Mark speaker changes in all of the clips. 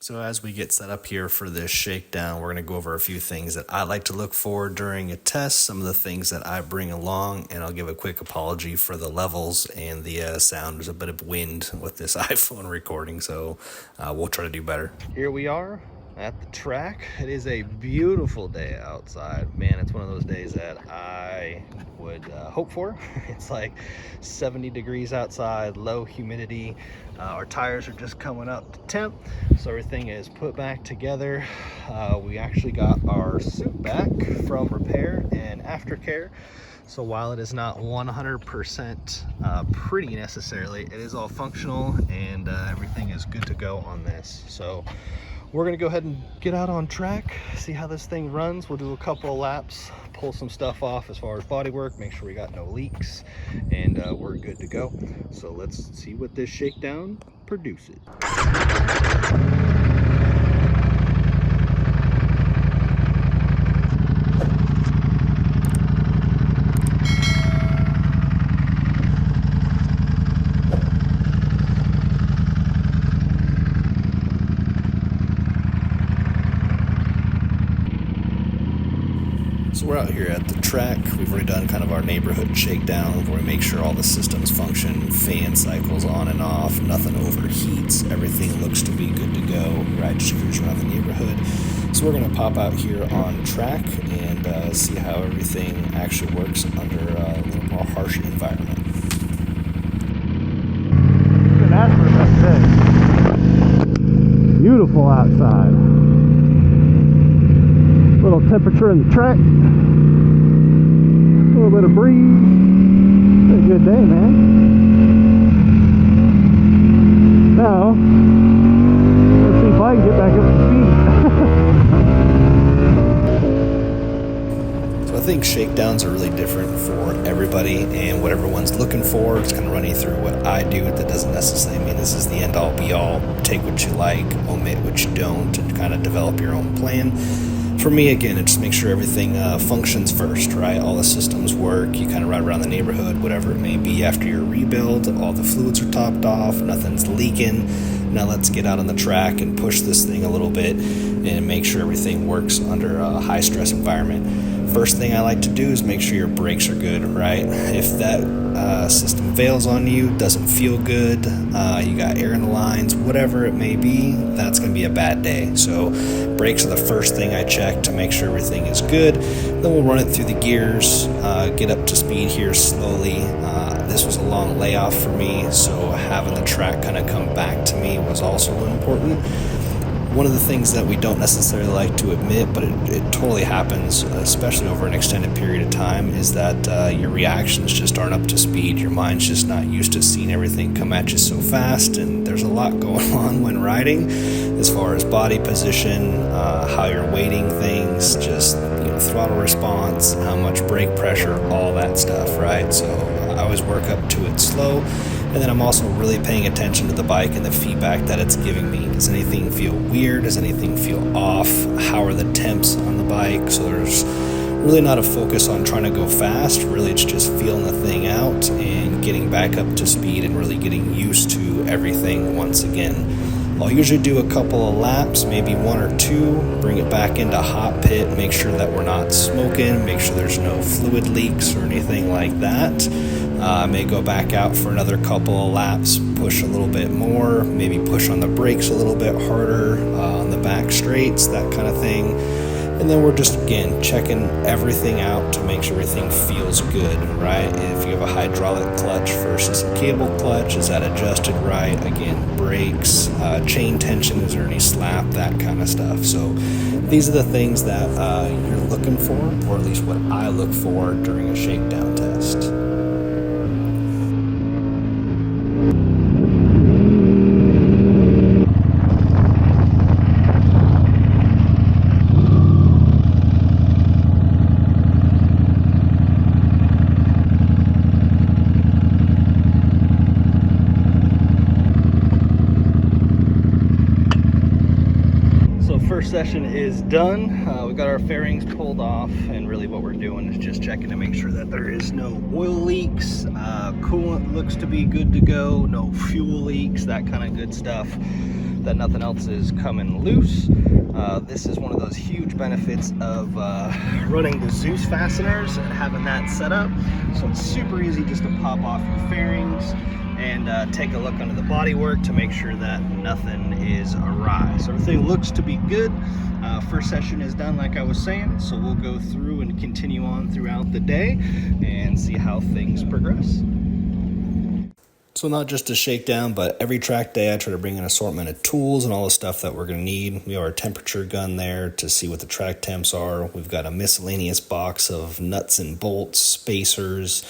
Speaker 1: So as we get set up here for this shakedown, we're going to go over a few things that I like to look for during a test, some of the things that I bring along, and I'll give a quick apology for the levels and the sound. There's a bit of wind with this iPhone recording, so we'll try to do better. Here we are at the track. It is a beautiful day outside. Man, it's one of those days that I would hope for. It's like 70 degrees outside, low humidity. Our tires are just coming up to temp, so everything is put back together. We actually got our suit back from repair and aftercare. So while it is not 100% pretty necessarily, it is all functional and everything is good to go on this. So we're gonna go ahead and get out on track, see how this thing runs. We'll do a couple of laps, pull some stuff off as far as body work, make sure we got no leaks, and we're good to go. So let's see what this shakedown produces. So we're out here at the track. We've already done kind of our neighborhood shakedown where we make sure all the systems function, fan cycles on and off, nothing overheats, everything looks to be good to go, right? Just cruise around the neighborhood. So we're gonna pop out here on track and see how everything actually works under a little more harsh environment.
Speaker 2: Couldn't ask for a better day. Beautiful outside. Little temperature in the track, a little bit of breeze. It's a good day, man. Now let's see if I can get back up to speed.
Speaker 1: So I think shakedowns are really different for everybody and what everyone's looking for. Just kind of running through what I do. That doesn't necessarily mean this is the end all be all. Take what you like, omit what you don't, and kind of develop your own plan. For me, again, it just makes sure everything functions first, right? All the systems work. You kind of ride around the neighborhood, whatever it may be, after your rebuild. All the fluids are topped off. Nothing's leaking. Now let's get out on the track and push this thing a little bit and make sure everything works under a high-stress environment. First thing I like to do is make sure your brakes are good, right? If that system fails on you, doesn't feel good, you got air in the lines, whatever it may be, that's going to be a bad day. So brakes are the first thing I check to make sure everything is good. Then we'll run it through the gears, get up to speed here slowly. This was a long layoff for me, so having the track kind of come back to me was also important. One of the things that we don't necessarily like to admit, but it totally happens, especially over an extended period of time, is that your reactions just aren't up to speed. Your mind's just not used to seeing everything come at you so fast, and there's a lot going on when riding as far as body position, how you're weighting things, just throttle response, how much brake pressure, all that stuff, right? So I always work up to it slow. And then I'm also really paying attention to the bike and the feedback that it's giving me. Does anything feel weird? Does anything feel off? How are the temps on the bike? So there's really not a focus on trying to go fast. Really, it's just feeling the thing out and getting back up to speed and really getting used to everything once again. I'll usually do a couple of laps, maybe one or two, bring it back into hot pit, make sure that we're not smoking, make sure there's no fluid leaks or anything like that. I may go back out for another couple of laps, push a little bit more, maybe push on the brakes a little bit harder, on the back straights, that kind of thing. And then we're just, again, checking everything out to make sure everything feels good, right? If you have a hydraulic clutch versus a cable clutch, is that adjusted right? Again, brakes, chain tension, is there any slap, that kind of stuff. So these are the things that you're looking for, or at least what I look for during a shakedown test. First session is done. We got our fairings pulled off, and really what we're doing is just checking to make sure that there is no oil leaks, coolant looks to be good to go, no fuel leaks, that kind of good stuff. that nothing else is coming loose. This is one of those huge benefits of running the Zeus fasteners and having that set up. So it's super easy just to pop off your fairings and take a look under the bodywork to make sure that nothing is awry. So everything looks to be good. First session is done, like I was saying, so we'll go through and continue on throughout the day and see how things progress. So not just a shakedown, but every track day I try to bring an assortment of tools and all the stuff that we're going to need. We have our temperature gun there to see what the track temps are. We've got a miscellaneous box of nuts and bolts, spacers,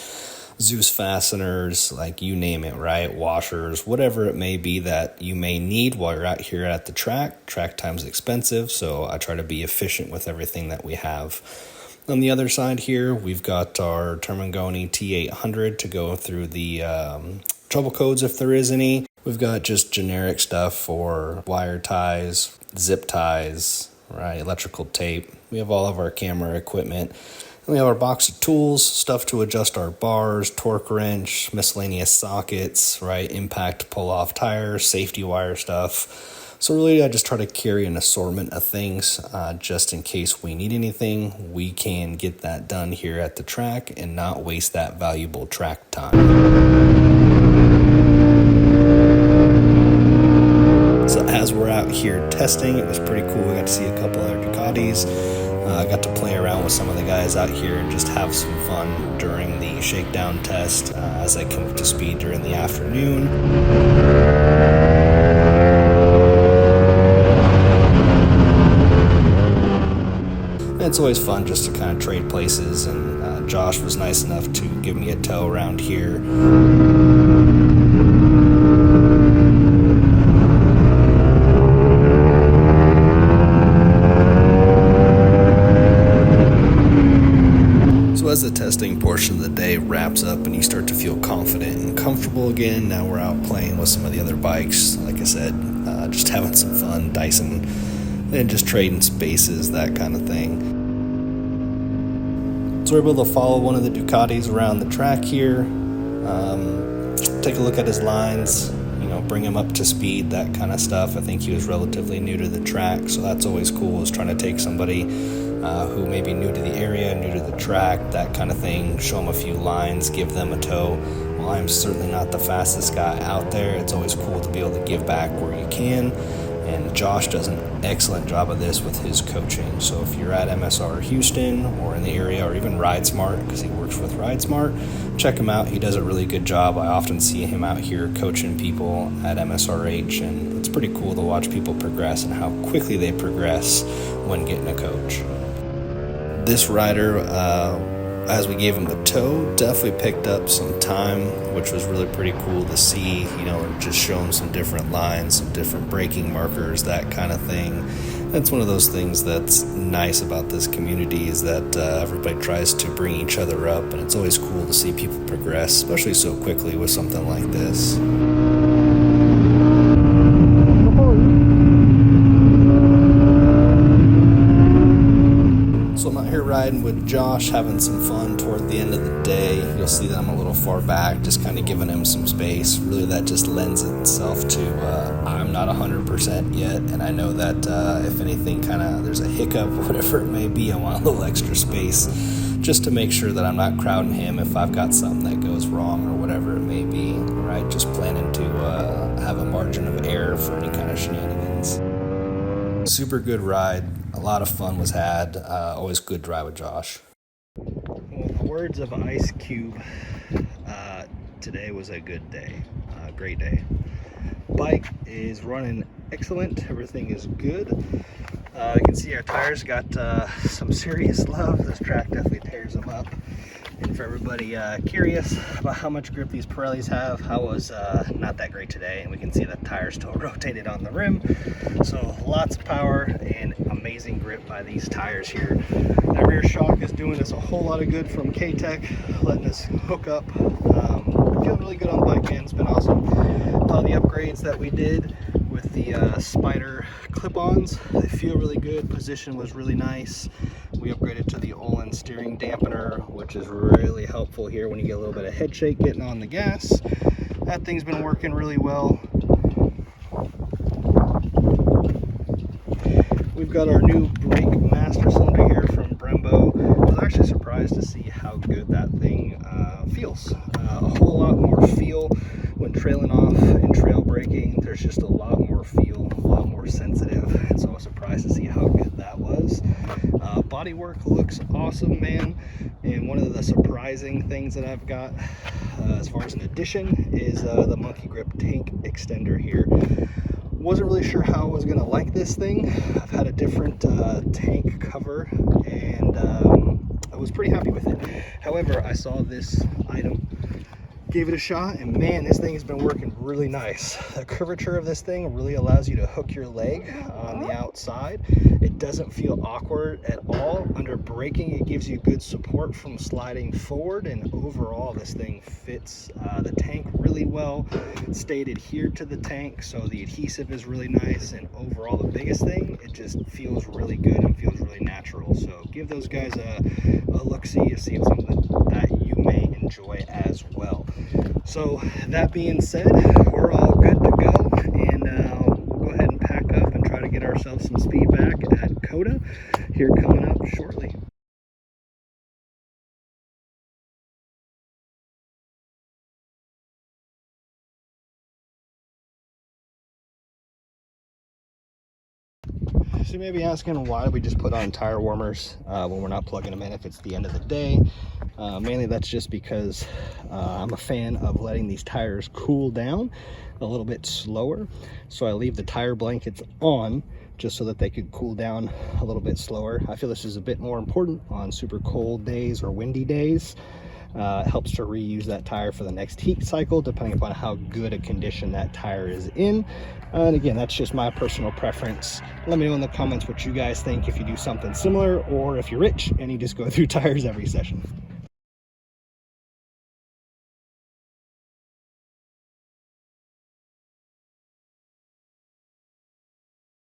Speaker 1: Zeus fasteners, like you name it, right? Washers, whatever it may be that you may need while you're out here at the track. Track time's expensive, so I try to be efficient with everything that we have. On the other side here, we've got our Termagoni T800 to go through the trouble codes if there is any. We've got just generic stuff for wire ties, zip ties, right? Electrical tape. We have all of our camera equipment. And we have our box of tools, stuff to adjust our bars, torque wrench, miscellaneous sockets, right? Impact pull-off tires, safety wire stuff. So really, I just try to carry an assortment of things just in case we need anything. We can get that done here at the track and not waste that valuable track time. So as we're out here testing, it was pretty cool. We got to see a couple other Ducatis. I got to play around with some of the guys out here and just have some fun during the shakedown test as I come up to speed during the afternoon. It's always fun just to kind of trade places, and Josh was nice enough to give me a tow around here. So as the testing portion of the day wraps up and you start to feel confident and comfortable again, now we're out playing with some of the other bikes. Like I said, just having some fun, dicing, and just trading spaces, that kind of thing. So we're able to follow one of the Ducatis around the track here, take a look at his lines, bring him up to speed, that kind of stuff. I think he was relatively new to the track, so that's always cool, is trying to take somebody who may be new to the area, new to the track, that kind of thing, show them a few lines, give them a tow. While I'm certainly not the fastest guy out there, it's always cool to be able to give back where you can. And Josh does an excellent job of this with his coaching. So if you're at MSR Houston or in the area, or even Ride Smart, because he works with Ride Smart, check him out. He does a really good job. I often see him out here coaching people at MSRH, and it's pretty cool to watch people progress and how quickly they progress when getting a coach. This rider, as we gave him the tow, definitely picked up some time, which was really pretty cool to see, just show him some different lines, some different braking markers, that kind of thing. That's one of those things that's nice about this community, is that everybody tries to bring each other up, and it's always cool to see people progress, especially so quickly with something like this. So I'm out here riding with Josh, having some fun toward the end of the day. You'll see that I'm a little far back, just kind of giving him some space. Really, that just lends itself to I'm not 100% yet, and I know that if anything there's a hiccup or whatever it may be, I want a little extra space just to make sure that I'm not crowding him if I've got something that goes wrong or whatever it may be, right? Just planning to have a margin of error for any kind of shenanigans. Super good ride. A lot of fun was had. Always good to ride with Josh. Well, in the words of Ice Cube, today was a good day. Great day. Bike is running excellent. Everything is good. You can see our tires got some serious love. This track definitely tears them up. And for everybody curious about how much grip these Pirellis have, I was not that great today, and we can see the tires still rotated on the rim. So lots of power and amazing grip by these tires here. That rear shock is doing us a whole lot of good from K-Tech, letting us hook up. Feeling really good on the bike, man. It's been awesome. All the upgrades that we did with the Spider clip-ons, they feel really good. Position was really nice. We upgraded to the Olin steering dampener, which is really helpful here when you get a little bit of head shake getting on the gas. That thing's been working really well. we've got our new brake master cylinder here from Brembo. I was actually surprised to see how good that thing feels. A whole lot more feel when trailing off and trail braking. There's just a lot more feel, a lot more sensitive, and so I was surprised to see how good that was. Bodywork looks awesome, man. And one of the surprising things that I've got as far as an addition is the Monkey Grip tank extender here. Wasn't really sure how I was going to like this thing. I've had a different tank cover, and I was pretty happy with it. However, I saw this item, gave it a shot, and man, this thing has been working really nice. The curvature of this thing really allows you to hook your leg on the outside. It doesn't feel awkward at all. Under braking, it gives you good support from sliding forward, and overall this thing fits the tank really well. It stayed adhered to the tank, so the adhesive is really nice, and overall the biggest thing, it just feels really good and feels really natural. So give those guys a look-see to see if something that you may enjoy as well. So that being said, we're all good to go, and we'll go ahead and pack up and try to get ourselves some speed back at COTA here coming up shortly. So you may be asking, why do we just put on tire warmers when we're not plugging them in if it's the end of the day? Mainly that's just because I'm a fan of letting these tires cool down a little bit slower. So I leave the tire blankets on just so that they could cool down a little bit slower. I feel this is a bit more important on super cold days or windy days. It helps to reuse that tire for the next heat cycle, depending upon how good a condition that tire is in. And again, that's just my personal preference. Let me know in the comments what you guys think, if you do something similar, or if you're rich and you just go through tires every session.